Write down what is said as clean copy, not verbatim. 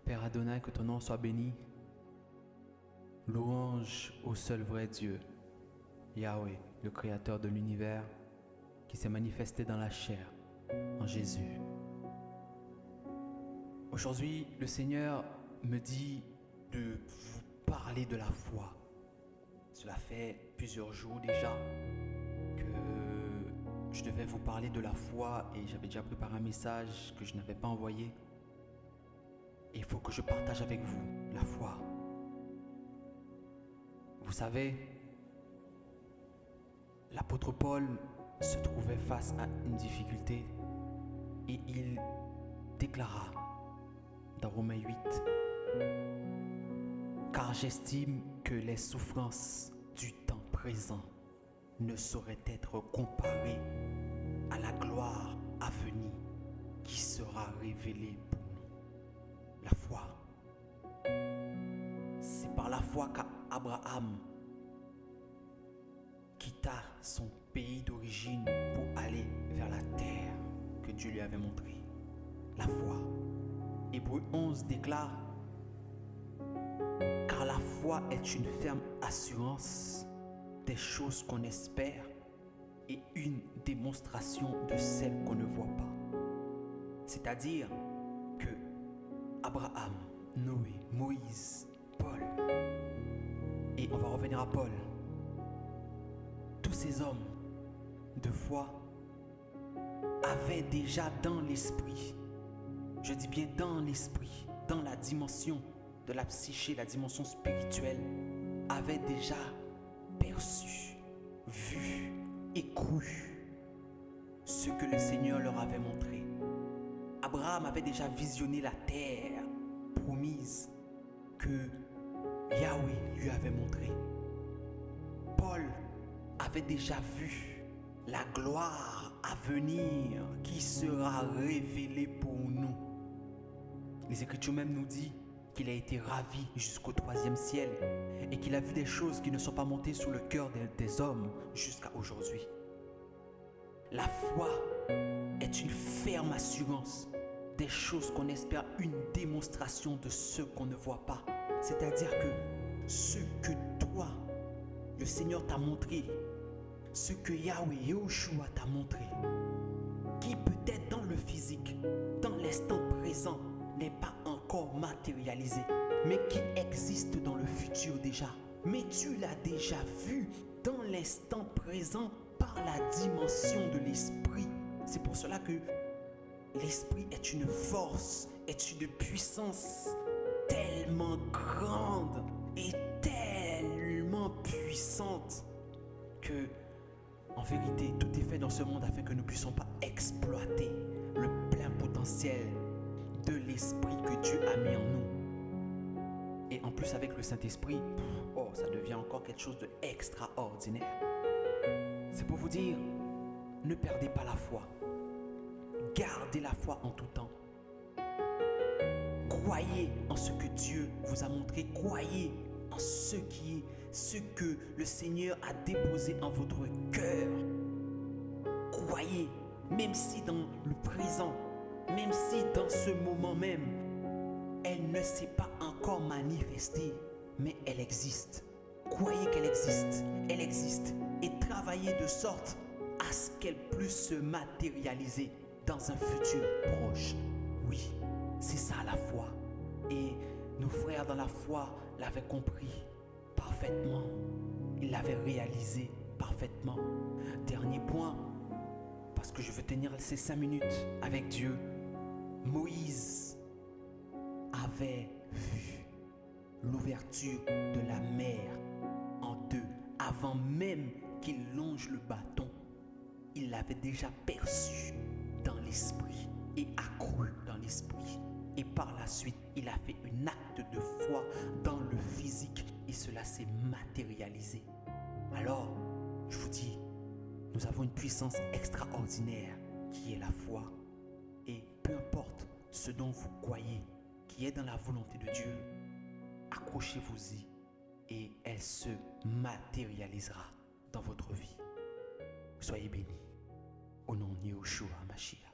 Père Adonai, que ton nom soit béni. Louange au seul vrai Dieu, Yahweh, le créateur de l'univers, qui s'est manifesté dans la chair, en Jésus. Aujourd'hui, le Seigneur me dit de vous parler de la foi. Cela fait plusieurs jours déjà que je devais vous parler de la foi et j'avais déjà préparé un message que je n'avais pas envoyé. Et il faut que je partage avec vous la foi. Vous savez, l'apôtre Paul se trouvait face à une difficulté et il déclara dans Romains 8 : « Car j'estime que les souffrances du temps présent ne sauraient être comparées à la gloire à venir qui sera révélée pour nous. » La foi. C'est par la foi qu'Abraham quitta son pays d'origine pour aller vers la terre que Dieu lui avait montrée. La foi. Hébreux 11 déclare : « Car la foi est une ferme assurance des choses qu'on espère et une démonstration de celles qu'on ne voit pas. » C'est-à-dire que Abraham, Noé, Moïse, Paul, et on va revenir à Paul, tous ces hommes de foi avaient déjà dans l'esprit, je dis bien dans l'esprit, dans la dimension de la psyché, la dimension spirituelle, avaient déjà perçu, vu et cru ce que le Seigneur leur avait montré. Abraham avait déjà visionné la terre promise que Yahweh lui avait montrée. Paul avait déjà vu la gloire à venir qui sera révélée pour nous. Les Écritures même nous disent qu'il a été ravi jusqu'au 3e ciel et qu'il a vu des choses qui ne sont pas montées sous le cœur des hommes jusqu'à aujourd'hui. La foi est une ferme assurance des choses qu'on espère, une démonstration de ce qu'on ne voit pas. C'est-à-dire que ce que toi, le Seigneur t'a montré, ce que Yahweh, Yahushua t'a montré, qui peut-être dans le physique, dans l'instant présent, n'est pas encore matérialisé, mais qui existe dans le futur déjà. Mais tu l'as déjà vu dans l'instant présent par la dimension de l'esprit. C'est pour cela que l'esprit est une force, est une puissance tellement grande et tellement puissante que, en vérité, tout est fait dans ce monde afin que nous ne puissions pas exploiter le plein potentiel de l'esprit que Dieu a mis en nous. Et en plus avec le Saint-Esprit, ça devient encore quelque chose d'extraordinaire. C'est pour vous dire, ne perdez pas la foi. Gardez la foi en tout temps. Croyez en ce que Dieu vous a montré. Croyez en ce que le Seigneur a déposé en votre cœur. Croyez, même si dans le présent, même si dans ce moment même, elle ne s'est pas encore manifestée, mais elle existe. Croyez qu'elle existe. Elle existe. Et travaillez de sorte à ce qu'elle puisse se matérialiser dans un futur proche. Oui, c'est ça la foi. Et nos frères dans la foi l'avaient compris parfaitement. Ils l'avaient réalisé parfaitement. Dernier point, parce que je veux tenir ces 5 minutes avec Dieu. Moïse avait vu l'ouverture de la mer en deux. Avant même qu'il longe le bâton, il l'avait déjà perçu dans l'esprit et accru dans l'esprit. Et par la suite, il a fait un acte de foi dans le physique et cela s'est matérialisé. Alors, je vous dis, nous avons une puissance extraordinaire qui est la foi. Et peu importe ce dont vous croyez, qui est dans la volonté de Dieu, accrochez-vous-y et elle se matérialisera dans votre vie. Soyez bénis. Au nom de Yahushua Mashiach.